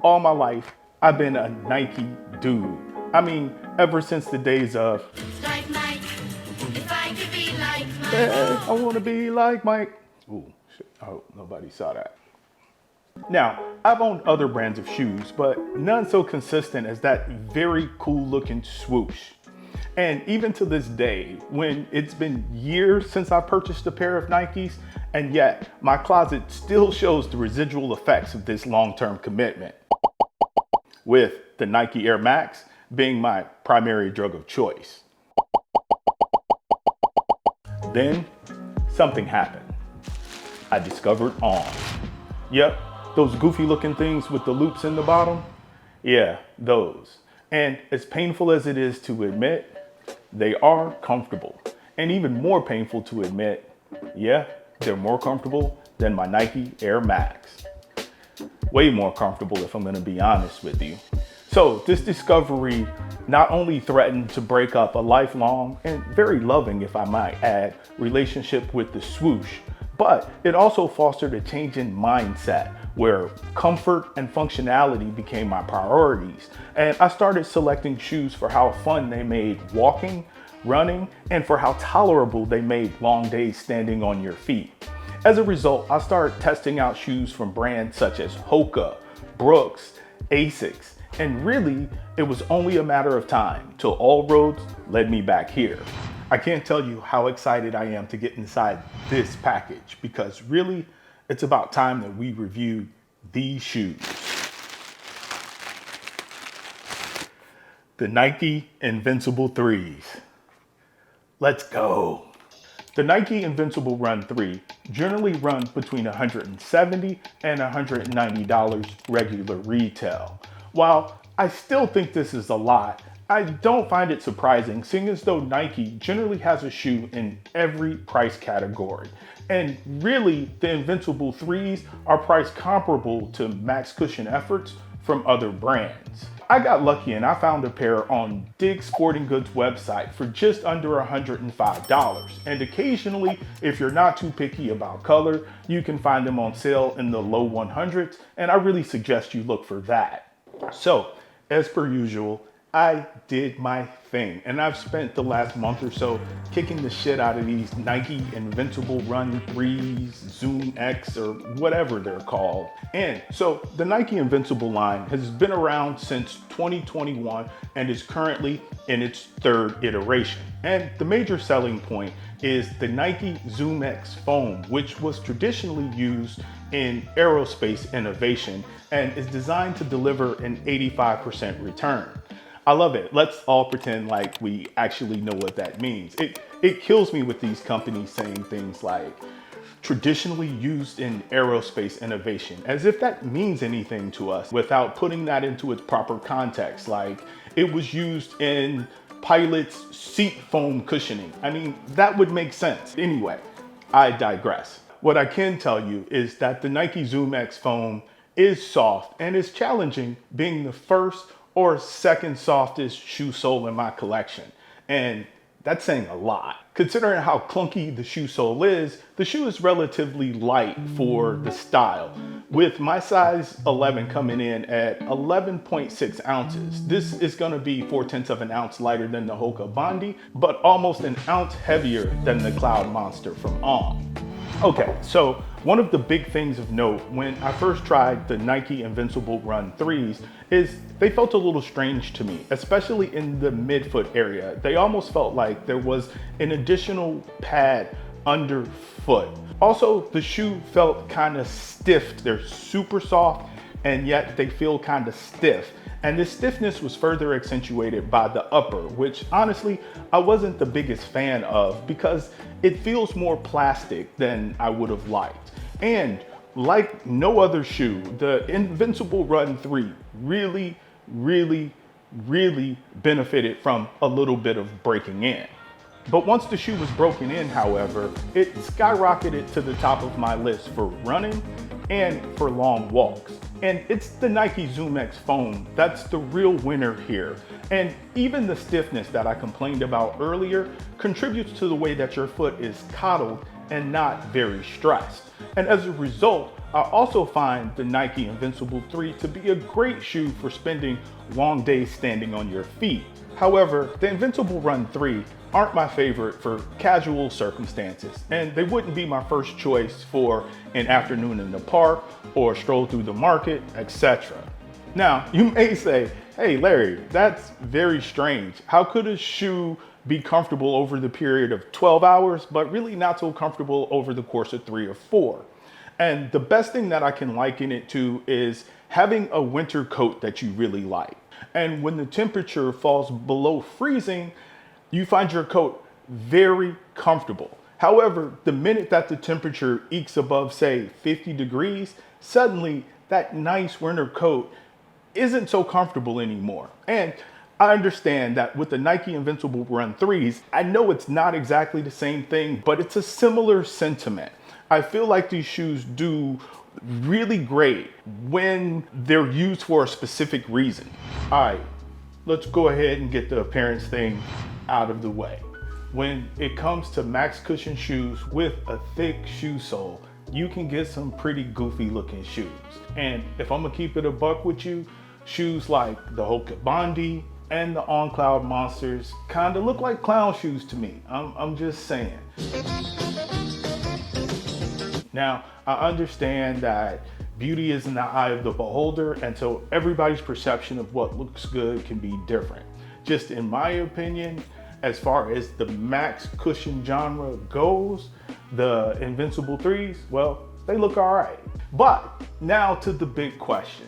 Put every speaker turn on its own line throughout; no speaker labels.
All my life, I've been a Nike dude. I mean, ever since the days of,
Like Mike, if I could be like Mike.
hey, I wanna be like Mike. Ooh, shit, I hope nobody saw that. Now, I've owned other brands of shoes, but none so consistent as that very cool looking swoosh. And even to this day, when it's been years since I purchased a pair of Nikes, and yet my closet still shows the residual effects of this long-term commitment, with the Nike Air Max being my primary drug of choice. Then something happened. I discovered On. Yep, those goofy looking things with the loops in the bottom. Yeah, those. And as painful as it is to admit, they are comfortable. And even more painful to admit, yeah, they're more comfortable than my Nike Air Max. Way more comfortable if I'm gonna be honest with you. So this discovery not only threatened to break up a lifelong and very loving, if I might add, relationship with the swoosh, but it also fostered a change in mindset where comfort and functionality became my priorities. And I started selecting shoes for how fun they made walking, running, and for how tolerable they made long days standing on your feet. As a result, I started testing out shoes from brands such as Hoka, Brooks, Asics, and really, it was only a matter of time till all roads led me back here. I can't tell you how excited I am to get inside this package because really, it's about time that we review these shoes. The Nike Invincible 3s. Let's go. The Nike Invincible Run 3 generally run between $170 and $190 regular retail. While I still think this is a lot, I don't find it surprising, seeing as though Nike generally has a shoe in every price category. And really, the Invincible 3s are priced comparable to max cushion efforts from other brands. I got lucky and I found a pair on Dick's Sporting Goods website for just under $105. And occasionally, if you're not too picky about color, you can find them on sale in the low 100s, and I really suggest you look for that. So, as per usual, I did my thing, and I've spent the last month or so kicking the shit out of these Nike Invincible Run 3s, Zoom X, or whatever they're called. And so the Nike Invincible line has been around since 2021 and is currently in its third iteration. And the major selling point is the Nike Zoom X foam, which was traditionally used in aerospace innovation and is designed to deliver an 85% return. I love it. Let's all pretend like we actually know what that means. It kills me with these companies saying things like traditionally used in aerospace innovation, as if that means anything to us without putting that into its proper context. Like it was used in pilots' seat foam cushioning. I mean, that would make sense. Anyway, I digress. What I can tell you is that the Nike Zoom X foam is soft and is challenging, being the first or second softest shoe sole in my collection. And that's saying a lot. Considering how clunky the shoe sole is, the shoe is relatively light for the style, with my size 11 coming in at 11.6 ounces. This is gonna be 4/10 of an ounce lighter than the Hoka Bondi, but almost an ounce heavier than the Cloud Monster from On. Okay, so one of the big things of note when I first tried the Nike Invincible Run 3s is they felt a little strange to me, especially in the midfoot area. They almost felt like there was an additional pad underfoot. Also, the shoe felt kind of stiff. They're super soft and yet they feel kind of stiff. And this stiffness was further accentuated by the upper, which honestly, I wasn't the biggest fan of because it feels more plastic than I would have liked. And like no other shoe, the Invincible Run 3 really benefited from a little bit of breaking in. But once the shoe was broken in, however, it skyrocketed to the top of my list for running and for long walks. And it's the Nike Zoom X foam that's the real winner here. And even the stiffness that I complained about earlier contributes to the way that your foot is coddled and not very stressed. And as a result, I also find the Nike Invincible 3 to be a great shoe for spending long days standing on your feet. However, the Invincible Run 3 aren't my favorite for casual circumstances, and they wouldn't be my first choice for an afternoon in the park or stroll through the market, etc. Now, you may say, hey Larry, that's very strange. How could a shoe be comfortable over the period of 12 hours, but really not so comfortable over the course of 3 or 4? And the best thing that I can liken it to is having a winter coat that you really like. And when the temperature falls below freezing, you find your coat very comfortable. However, the minute that the temperature ekes above, say, 50 degrees, suddenly that nice winter coat isn't so comfortable anymore. And I understand that with the Nike Invincible Run 3s, I know it's not exactly the same thing, but it's a similar sentiment. I feel like these shoes do really great when they're used for a specific reason. All right, let's go ahead and get the appearance thing out of the way. When it comes to max cushion shoes with a thick shoe sole, you can get some pretty goofy looking shoes. And if I'm gonna keep it a buck with you, shoes like the Hoka Bondi and the On Cloud Monsters kind of look like clown shoes to me. I'm just saying. Now, I understand that beauty is in the eye of the beholder, and so everybody's perception of what looks good can be different. Just in my opinion, as far as the max cushion genre goes, the Invincible 3s, well, they look all right. But now to the big question.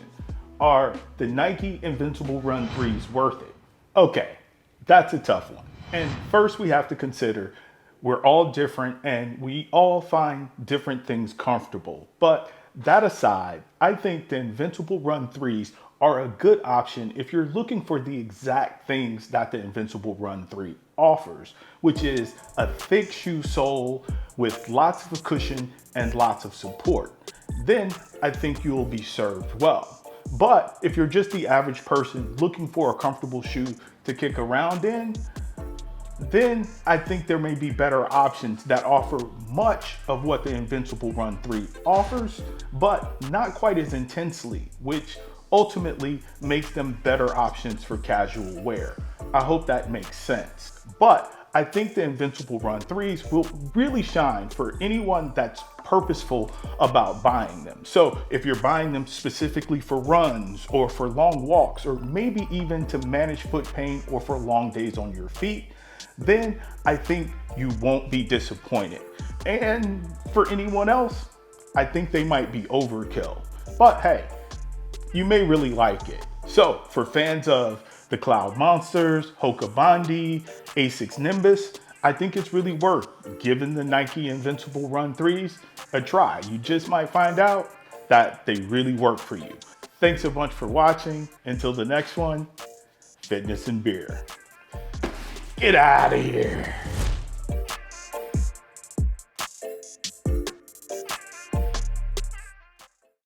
Are the Nike Invincible Run 3s worth it? Okay, that's a tough one. And first we have to consider we're all different and we all find different things comfortable. But that aside, I think the Invincible Run 3s are a good option if you're looking for the exact things that the Invincible Run 3 offers, which is a thick shoe sole with lots of cushion and lots of support. Then I think you'll be served well. But if you're just the average person looking for a comfortable shoe to kick around in, then I think there may be better options that offer much of what the Invincible Run 3 offers, but not quite as intensely, which ultimately makes them better options for casual wear. I hope that makes sense. But I think the Invincible Run 3s will really shine for anyone that's purposeful about buying them. So if you're buying them specifically for runs or for long walks, or maybe even to manage foot pain or for long days on your feet, then I think you won't be disappointed. And for anyone else, I think they might be overkill. But hey, you may really like it. So for fans of the Cloud Monsters, Hoka Bondi, Asics Nimbus, I think it's really worth giving the Nike Invincible Run 3s a try. You just might find out that they really work for you. Thanks a bunch for watching. Until the next one, fitness and beer. Get out of here.